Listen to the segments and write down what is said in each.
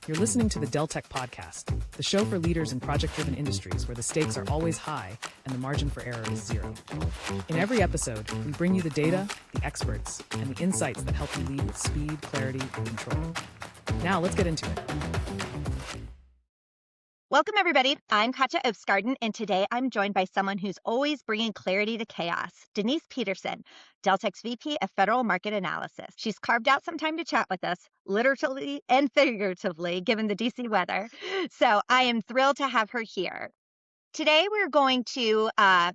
You're listening to the Deltek Podcast, the show for leaders in project-driven industries where the stakes are always high and the margin for error is zero. In every episode, we bring you the data, the experts, and the insights that help you lead with speed, clarity, and control. Now, let's get into it. Welcome, everybody. I'm Katja Obstgarten, and today I'm joined by someone who's always bringing clarity to chaos, Deniece Peterson, Deltek's VP of Federal Market Analysis. She's carved out some time to chat with us, literally and figuratively, given the DC weather. So I am thrilled to have her here. Today, we're going to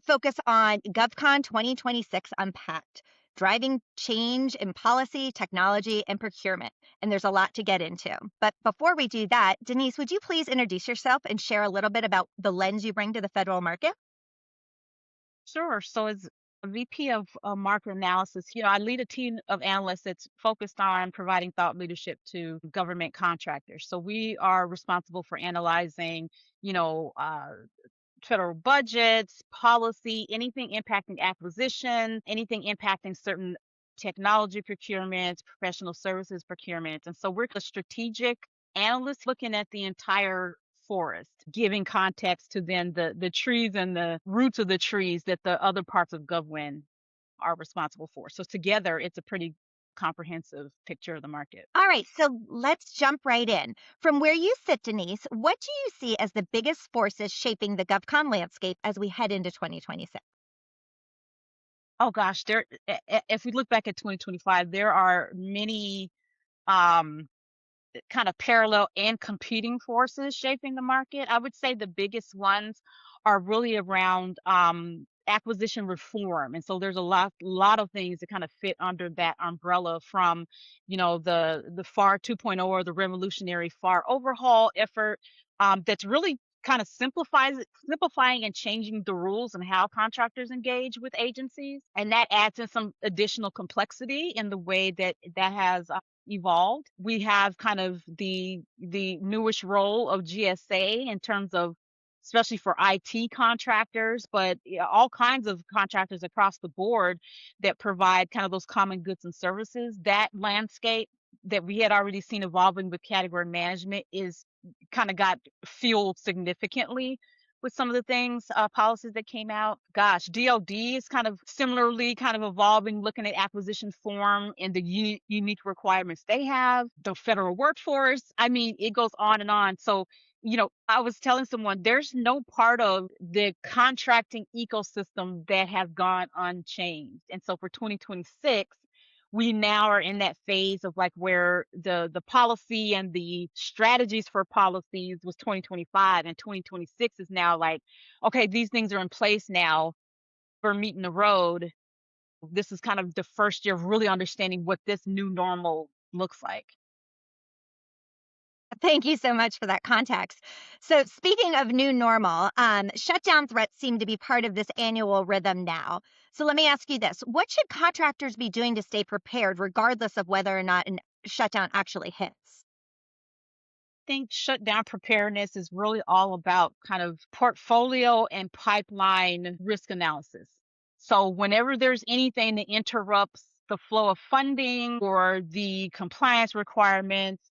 focus on GovCon 2026 Unpacked, driving change in policy, technology, and procurement. And there's a lot to get into. But before we do that, Deniece, would you please introduce yourself and share a little bit about the lens you bring to the federal market? Sure. So as a VP of market analysis, I lead a team of analysts that's focused on providing thought leadership to government contractors. So we are responsible for analyzing, federal budgets, policy, anything impacting acquisition, anything impacting certain technology procurements, professional services procurements. And so we're a strategic analyst looking at the entire forest, giving context to then the trees and the roots of the trees that the other parts of GovWin are responsible for. So together, it's a pretty comprehensive picture of the market. All right, so let's jump right in. From where you sit, Deniece, what do you see as the biggest forces shaping the GovCon landscape as we head into 2026? Oh gosh, if we look back at 2025, there are many kind of parallel and competing forces shaping the market. I would say the biggest ones are really around acquisition reform. And so there's a lot of things that kind of fit under that umbrella, from, the FAR 2.0 or the revolutionary FAR overhaul effort that's really kind of simplifying and changing the rules and how contractors engage with agencies. And that adds in some additional complexity in the way that has evolved. We have kind of the newish role of GSA in terms of, especially for IT contractors, but all kinds of contractors across the board that provide kind of those common goods and services. That landscape that we had already seen evolving with category management is kind of got fueled significantly with some of the things, policies that came out. Gosh, DoD is kind of similarly kind of evolving, looking at acquisition form and the unique requirements they have, the federal workforce. I mean, it goes on and on. So, I was telling someone there's no part of the contracting ecosystem that has gone unchanged. And so for 2026, we now are in that phase of like where the policy and the strategies for policies was 2025, and 2026 is now like, okay, these things are in place now. We're meeting the road. This is kind of the first year of really understanding what this new normal looks like. Thank you so much for that context. So speaking of new normal, shutdown threats seem to be part of this annual rhythm now. So let me ask you this. What should contractors be doing to stay prepared, regardless of whether or not a shutdown actually hits? I think shutdown preparedness is really all about kind of portfolio and pipeline risk analysis. So whenever there's anything that interrupts the flow of funding or the compliance requirements,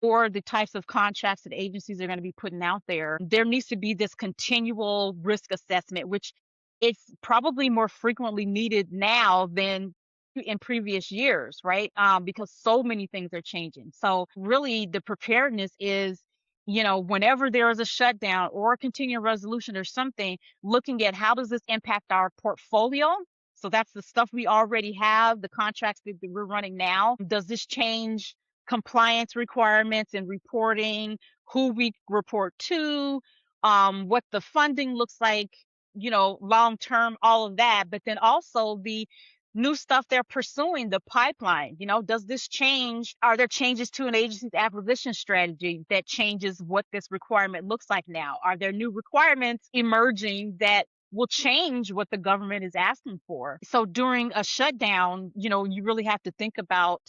or the types of contracts that agencies are going to be putting out there needs to be this continual risk assessment, which it's probably more frequently needed now than in previous years, right? Because so many things are changing. So really the preparedness is, whenever there is a shutdown or a continuing resolution or something, looking at how does this impact our portfolio? So that's the stuff we already have, the contracts that we're running now. Does this change compliance requirements and reporting, who we report to, what the funding looks like, long term, all of that. But then also the new stuff they're pursuing, the pipeline. Does this change? Are there changes to an agency's acquisition strategy that changes what this requirement looks like now? Are there new requirements emerging that will change what the government is asking for? So during a shutdown, you really have to think about,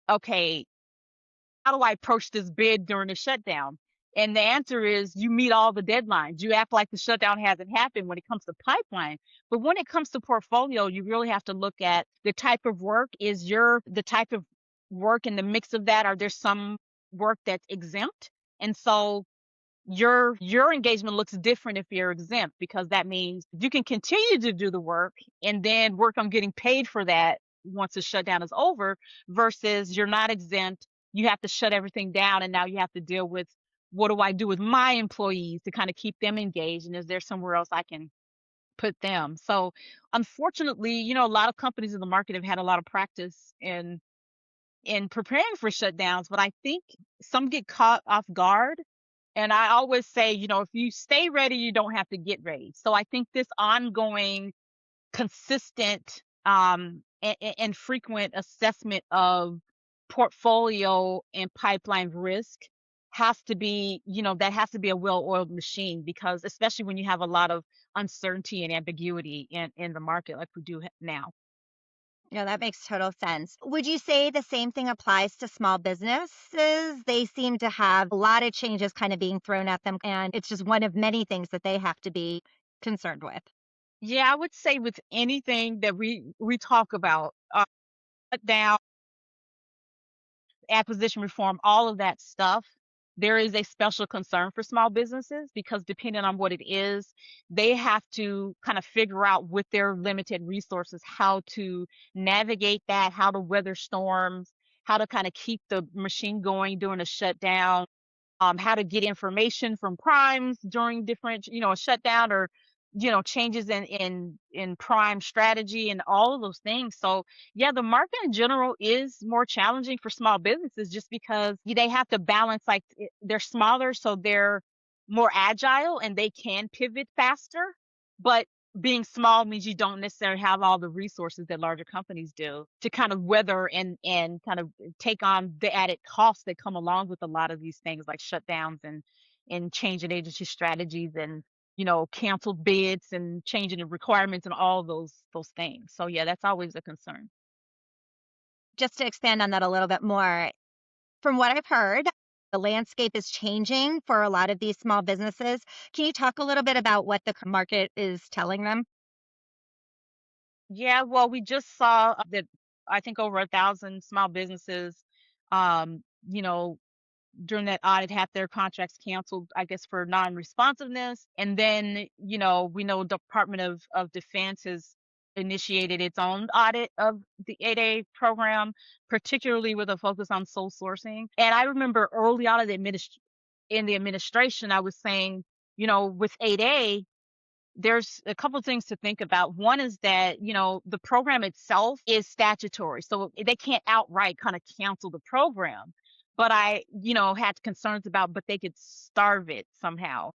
okay, how do I approach this bid during a shutdown? And the answer is you meet all the deadlines. You act like the shutdown hasn't happened when it comes to pipeline. But when it comes to portfolio, you really have to look at the type of work. Is the type of work in the mix of that? Are there some work that's exempt. And so your engagement looks different if you're exempt, because that means you can continue to do the work and then work on getting paid for that once the shutdown is over, versus you're not exempt. You have to shut everything down, and now you have to deal with, what do I do with my employees to kind of keep them engaged, and is there somewhere else I can put them? So unfortunately, a lot of companies in the market have had a lot of practice in preparing for shutdowns, but I think some get caught off guard. And I always say, if you stay ready, you don't have to get ready. So I think this ongoing, consistent, and frequent assessment of portfolio and pipeline risk has to be, that has to be a well-oiled machine, because especially when you have a lot of uncertainty and ambiguity in the market like we do now. Yeah, that makes total sense. Would you say the same thing applies to small businesses? They seem to have a lot of changes kind of being thrown at them, and it's just one of many things that they have to be concerned with. Yeah, I would say with anything that we talk about, down, acquisition reform, all of that stuff, there is a special concern for small businesses, because depending on what it is, they have to kind of figure out with their limited resources how to navigate that, how to weather storms, how to kind of keep the machine going during a shutdown, how to get information from primes during different, a shutdown, or changes in prime strategy and all of those things. So yeah, the market in general is more challenging for small businesses, just because they have to balance, like, they're smaller, so they're more agile and they can pivot faster. But being small means you don't necessarily have all the resources that larger companies do to kind of weather and kind of take on the added costs that come along with a lot of these things, like shutdowns and changing agency strategies, and canceled bids and changing the requirements and all those things. So yeah, that's always a concern. Just to expand on that a little bit more, from what I've heard, the landscape is changing for a lot of these small businesses. Can you talk a little bit about what the market is telling them? Yeah, well, we just saw that I think over 1,000 small businesses, um, you know, during that audit had their contracts canceled, I guess, for non-responsiveness. And then, we know Department of Defense has initiated its own audit of the 8A program, particularly with a focus on sole sourcing. And I remember early on in the administration, I was saying, with 8A, there's a couple of things to think about. One is that, the program itself is statutory, so they can't outright kind of cancel the program. But I, had concerns about, but they could starve it somehow,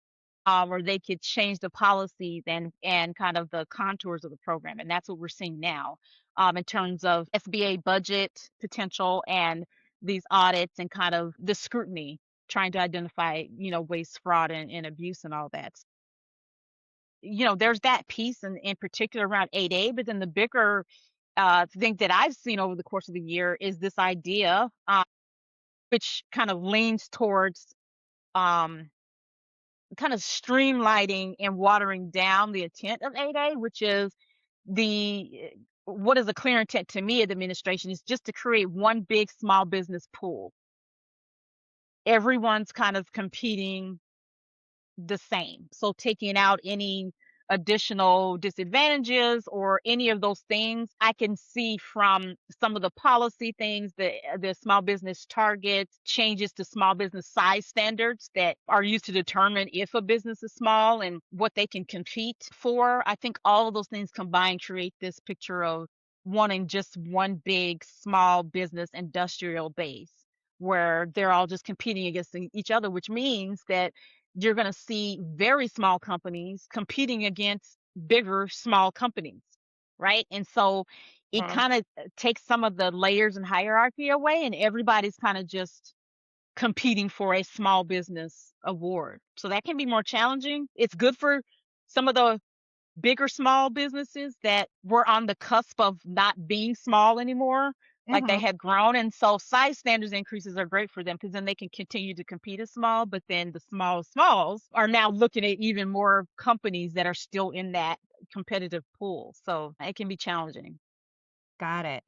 or they could change the policies and kind of the contours of the program. And that's what we're seeing now, in terms of SBA budget potential and these audits and kind of the scrutiny, trying to identify, waste, fraud, and abuse and all that. There's that piece in particular around 8A, but then the bigger thing that I've seen over the course of the year is this idea, which kind of leans towards um, kind of streamlining and watering down the intent of 8A, which is the what is a clear intent to me of the administration is just to create one big small business pool. Everyone's kind of competing the same. So taking out any additional disadvantages or any of those things, I can see from some of the policy things, the small business targets, changes to small business size standards that are used to determine if a business is small and what they can compete for. I think all of those things combined create this picture of wanting just one big small business industrial base where they're all just competing against each other, which means that you're going to see very small companies competing against bigger small companies, right? And so it Mhm. kind of takes some of the layers and hierarchy away, and everybody's kind of just competing for a small business award. So that can be more challenging. It's good for some of the bigger small businesses that were on the cusp of not being small anymore, like they Mhm. had grown. And so size standards increases are great for them, because then they can continue to compete as small, but then the smalls are now looking at even more companies that are still in that competitive pool. So it can be challenging. Got it.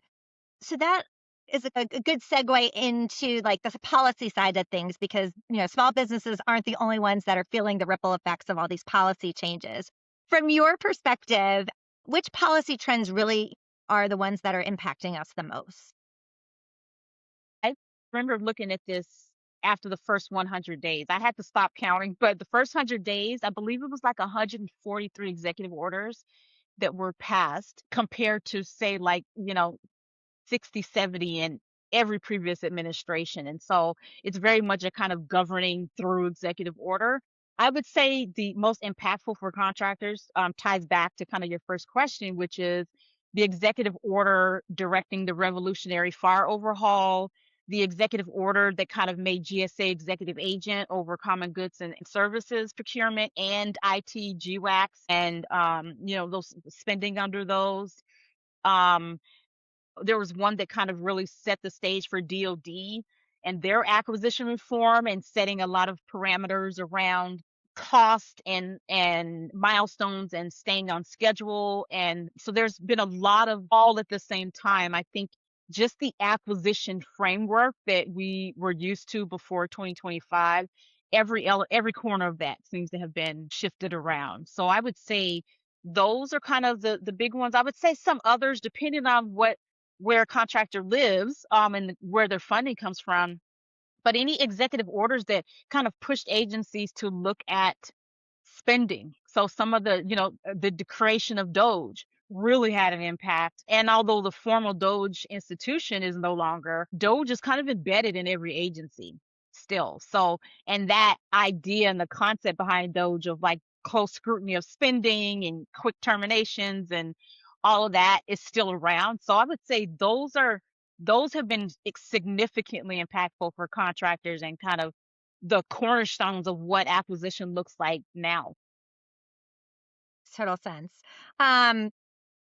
So that is a good segue into like the policy side of things because, small businesses aren't the only ones that are feeling the ripple effects of all these policy changes. From your perspective, which policy trends really are the ones that are impacting us the most? I remember looking at this after the first 100 days. I had to stop counting, but the first 100 days, I believe it was like 143 executive orders that were passed compared to, say, like, 60, 70 in every previous administration. And so it's very much a kind of governing through executive order. I would say the most impactful for contractors ties back to kind of your first question, which is the executive order directing the revolutionary fire overhaul, the executive order that kind of made GSA executive agent over common goods and services procurement and IT GWACs and those spending under those. Um, there was one that kind of really set the stage for DoD and their acquisition reform and setting a lot of parameters around cost and milestones and staying on schedule. And so there's been a lot of all at the same time. I think just the acquisition framework that we were used to before 2025, every corner of that seems to have been shifted around. So I would say those are kind of the big ones. I would say some others, depending on where a contractor lives, and where their funding comes from. But any executive orders that kind of pushed agencies to look at spending. So some of the creation of Doge really had an impact. And although the formal Doge institution is no longer, Doge is kind of embedded in every agency still. So, and that idea and the concept behind Doge of like close scrutiny of spending and quick terminations and all of that is still around. So I would say those have been significantly impactful for contractors and kind of the cornerstones of what acquisition looks like now. Total sense. Um,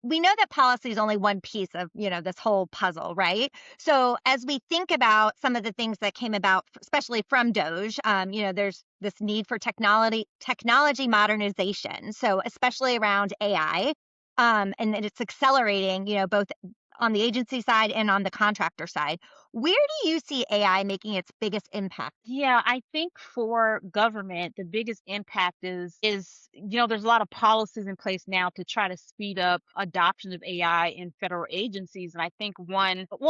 we know that policy is only one piece of, this whole puzzle, right? So as we think about some of the things that came about, especially from Doge, there's this need for technology modernization. So especially around AI, and that it's accelerating, both on the agency side and on the contractor side. Where do you see AI making its biggest impact? Yeah, I think for government, the biggest impact is there's a lot of policies in place now to try to speed up adoption of AI in federal agencies. And I think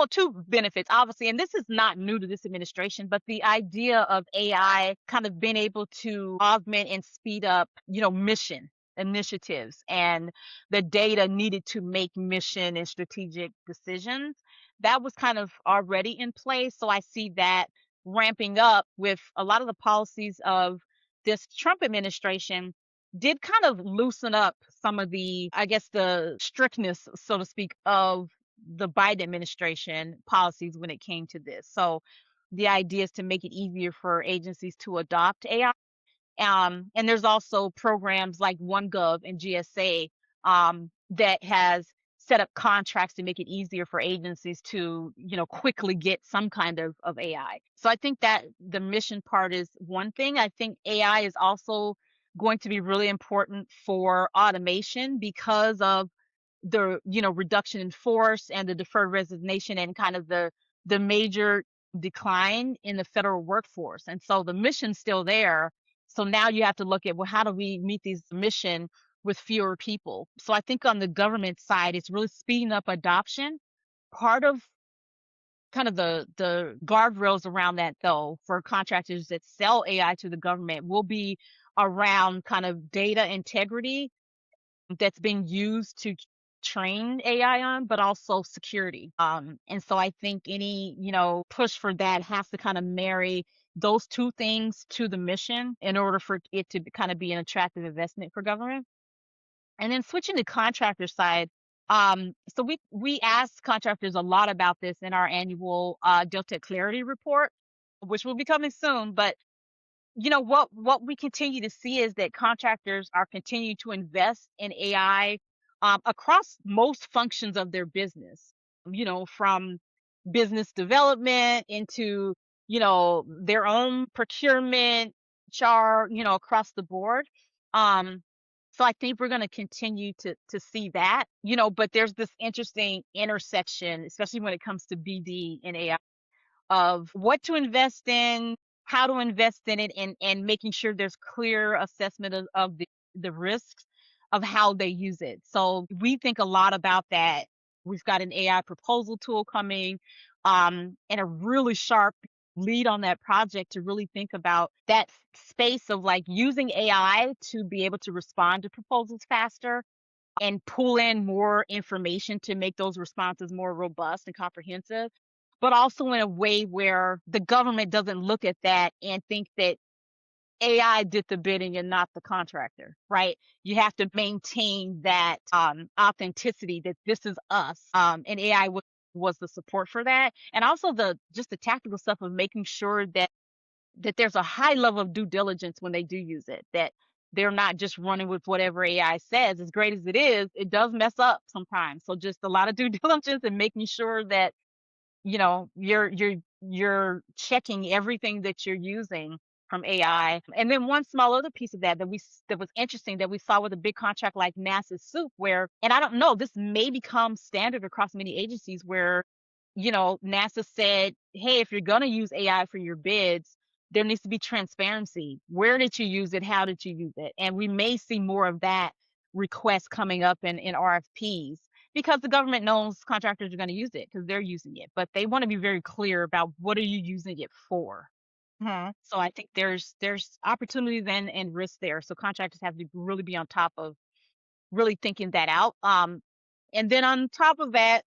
two benefits, obviously, and this is not new to this administration, but the idea of AI kind of being able to augment and speed up, mission initiatives and the data needed to make mission and strategic decisions. That was kind of already in place. So I see that ramping up with a lot of the policies of this Trump administration did kind of loosen up some of the, I guess, the strictness, so to speak, of the Biden administration policies when it came to this. So the idea is to make it easier for agencies to adopt AI. And there's also programs like OneGov and GSA that has set up contracts to make it easier for agencies to, quickly get some kind of AI. So I think that the mission part is one thing. I think AI is also going to be really important for automation because of the, reduction in force and the deferred resignation and kind of the major decline in the federal workforce. And so the mission's still there. So now you have to look at, well, how do we meet these mission with fewer people? So I think on the government side, it's really speeding up adoption. Part of kind of the guardrails around that, though, for contractors that sell AI to the government will be around kind of data integrity that's being used to train AI on, but also security. And so I think any, push for that has to kind of marry those two things to the mission in order for it to kind of be an attractive investment for government. And then switching to contractor side, so we asked contractors a lot about this in our annual Deltek Clarity report, which will be coming soon. But what we continue to see is that contractors are continuing to invest in AI across most functions of their business. From business development into their own procurement, HR, across the board. Um, So I think we're going to continue to see that, but there's this interesting intersection, especially when it comes to BD and AI, of what to invest in, how to invest in it, and making sure there's clear assessment of the risks of how they use it. So we think a lot about that. We've got an AI proposal tool coming, and a really sharp lead on that project to really think about that space of like using AI to be able to respond to proposals faster and pull in more information to make those responses more robust and comprehensive, but also in a way where the government doesn't look at that and think that AI did the bidding and not the contractor, right? You have to maintain that authenticity that this is us, and AI was the support for that, and also the just the tactical stuff of making sure that there's a high level of due diligence when they do use it, that they're not just running with whatever AI says. As great as it does mess up sometimes. So just a lot of due diligence and making sure that, you're checking everything that you're using from AI. And then one small other piece of that was interesting that we saw with a big contract like NASA's SOUP, where, and I don't know, this may become standard across many agencies where, NASA said, hey, if you're going to use AI for your bids, there needs to be transparency. Where did you use it? How did you use it? And we may see more of that request coming up in RFPs, because the government knows contractors are going to use it because they're using it, but they want to be very clear about what are you using it for. Mhm. So I think there's opportunities and risks there. So contractors have to really be on top of really thinking that out. And then on top of that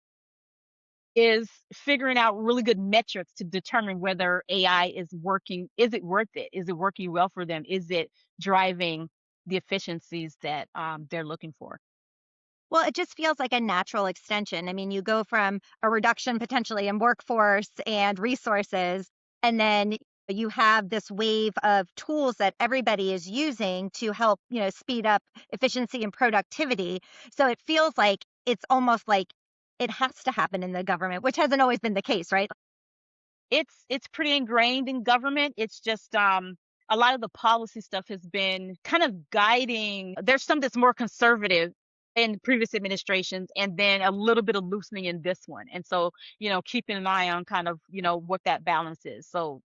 is figuring out really good metrics to determine whether AI is working. Is it worth it? Is it working well for them? Is it driving the efficiencies that they're looking for? Well, it just feels like a natural extension. I mean, you go from a reduction potentially in workforce and resources, and then you have this wave of tools that everybody is using to help, speed up efficiency and productivity. So it feels like it's almost like it has to happen in the government, which hasn't always been the case, right? It's pretty ingrained in government. It's just a lot of the policy stuff has been kind of guiding. There's some that's more conservative in previous administrations, and then a little bit of loosening in this one. And so, keeping an eye on kind of, what that balance is. So,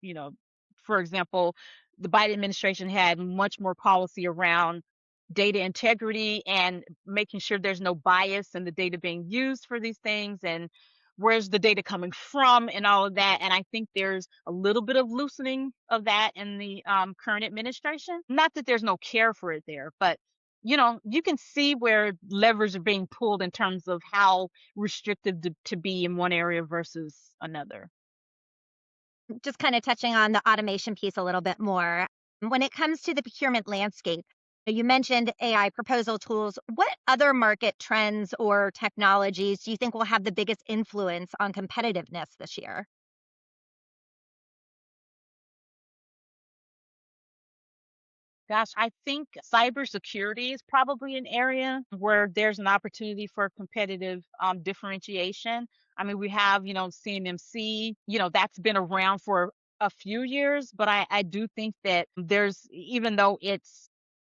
for example, the Biden administration had much more policy around data integrity and making sure there's no bias in the data being used for these things, and where's the data coming from and all of that. And I think there's a little bit of loosening of that in the current administration. Not that there's no care for it there, but you can see where levers are being pulled in terms of how restrictive to be in one area versus another. Just kind of touching on the automation piece a little bit more. When it comes to the procurement landscape, you mentioned AI proposal tools. What other market trends or technologies do you think will have the biggest influence on competitiveness this year? Gosh, I think cybersecurity is probably an area where there's an opportunity for competitive differentiation. I mean, we have, CMMC, that's been around for a few years, but I do think that there's, even though it's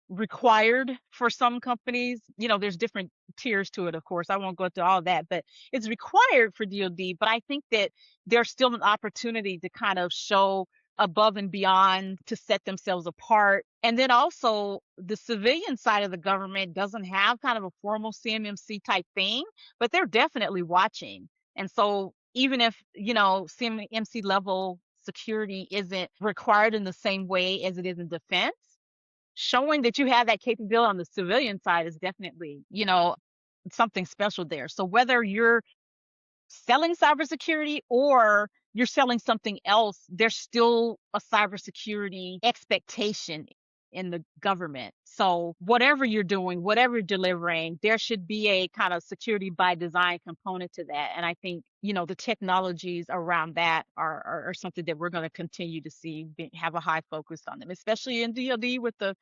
required for some companies, there's different tiers to it, of course. I won't go into all that, but it's required for DoD. But I think that there's still an opportunity to kind of show above and beyond to set themselves apart. And then also the civilian side of the government doesn't have kind of a formal CMMC type thing, but they're definitely watching. And so even if, CMMC level security isn't required in the same way as it is in defense, showing that you have that capability on the civilian side is definitely, something special there. So whether you're selling cybersecurity or you're selling something else, there's still a cybersecurity expectation in the government. So whatever you're doing, whatever you're delivering, there should be a kind of security by design component to that. And I think, the technologies around that are something that we're going to continue to see have a high focus on them, especially in DoD with the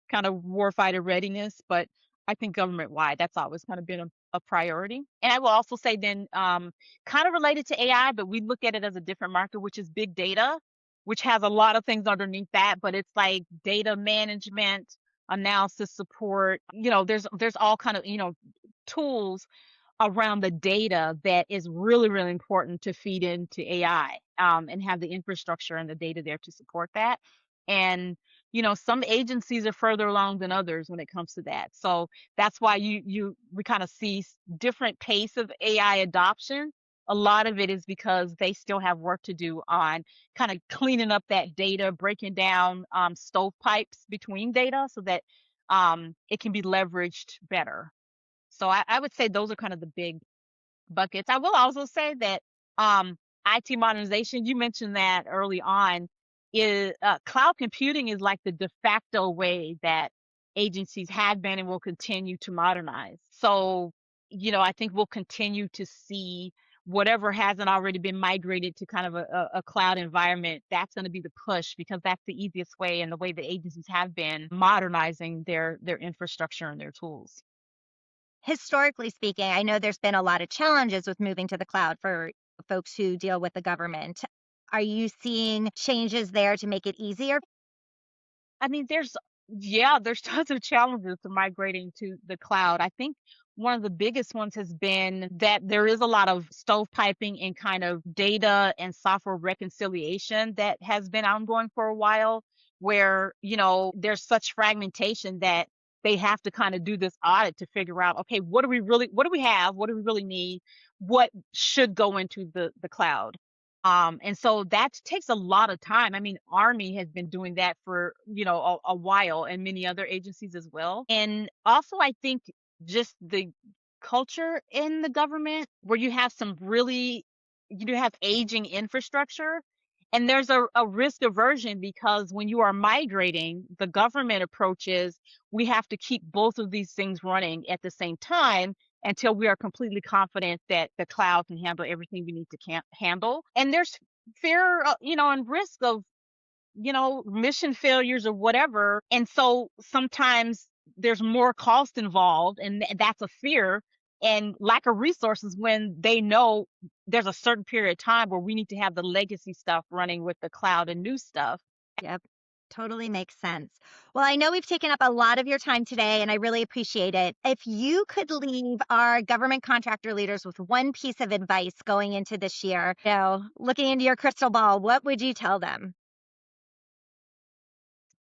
kind of warfighter readiness. But I think government wide, that's always kind of been a priority. And I will also say then, kind of related to AI, but we look at it as a different market, which is big data, which has a lot of things underneath that, but it's like data management, analysis support. There's all kind of, tools around the data that is really, really important to feed into AI, and have the infrastructure and the data there to support that. And some agencies are further along than others when it comes to that. So that's why we kind of see different pace of AI adoption. A lot of it is because they still have work to do on kind of cleaning up that data, breaking down stovepipes between data so that it can be leveraged better. So I would say those are kind of the big buckets. I will also say that IT modernization, you mentioned that early on, is cloud computing is like the de facto way that agencies have been and will continue to modernize. So, I think we'll continue to see whatever hasn't already been migrated to kind of a cloud environment. That's going to be the push because that's the easiest way and the way that agencies have been modernizing their infrastructure and their tools. Historically speaking, I know there's been a lot of challenges with moving to the cloud for folks who deal with the government. Are you seeing changes there to make it easier? I mean, there's tons of challenges to migrating to the cloud. I think one of the biggest ones has been that there is a lot of stovepiping and kind of data and software reconciliation that has been ongoing for a while, where, there's such fragmentation that they have to kind of do this audit to figure out, okay, what do we have? What do we really need? What should go into the cloud? And so that takes a lot of time. I mean, Army has been doing that for, a while, and many other agencies as well. And also, I think just the culture in the government where you have you do have aging infrastructure, and there's a risk aversion because when you are migrating, the government approach is we have to keep both of these things running at the same time until we are completely confident that the cloud can handle everything we need to handle. And there's fear, and risk of, mission failures or whatever. And so sometimes there's more cost involved, and that's a fear and lack of resources when they know there's a certain period of time where we need to have the legacy stuff running with the cloud and new stuff. Yep. Totally makes sense. Well, I know we've taken up a lot of your time today, and I really appreciate it. If you could leave our government contractor leaders with one piece of advice going into this year, looking into your crystal ball, what would you tell them?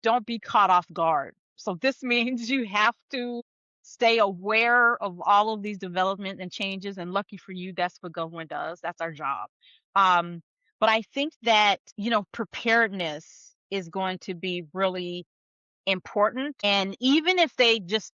Don't be caught off guard. So this means you have to stay aware of all of these developments and changes. And lucky for you, that's what government does. That's our job. But I think that, preparedness is going to be really important. And even if they just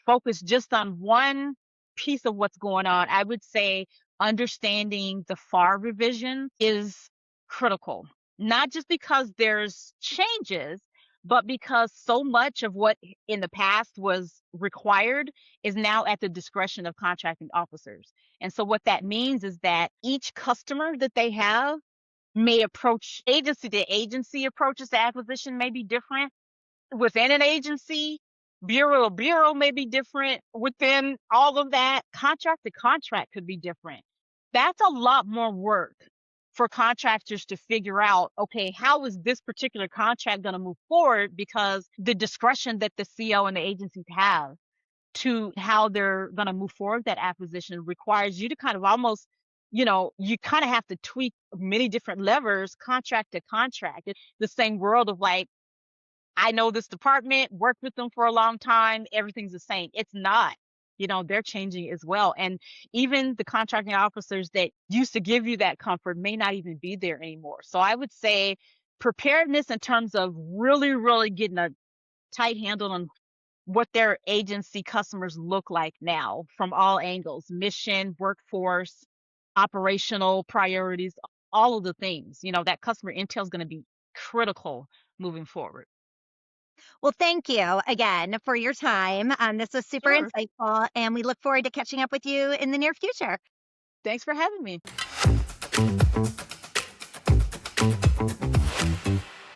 focus just on one piece of what's going on, I would say understanding the FAR revision is critical, not just because there's changes, but because so much of what in the past was required is now at the discretion of contracting officers. And so what that means is that each customer that they have may approach agency to agency approaches to acquisition may be different. Within an agency, bureau to bureau may be different. Within all of that, contract to contract could be different. That's a lot more work for contractors to figure out, okay, how is this particular contract going to move forward? Because the discretion that the CO and the agencies have to how they're going to move forward that acquisition requires you to kind of almost, you kind of have to tweak many different levers, contract to contract. It's the same world of like, I know this department, worked with them for a long time, everything's the same. It's not. They're changing as well. And even the contracting officers that used to give you that comfort may not even be there anymore. So I would say preparedness in terms of really, really getting a tight handle on what their agency customers look like now from all angles, mission, workforce, operational priorities, all of the things. That customer intel is going to be critical moving forward. Well, thank you again for your time. This was super Sure. insightful, and we look forward to catching up with you in the near future. Thanks for having me.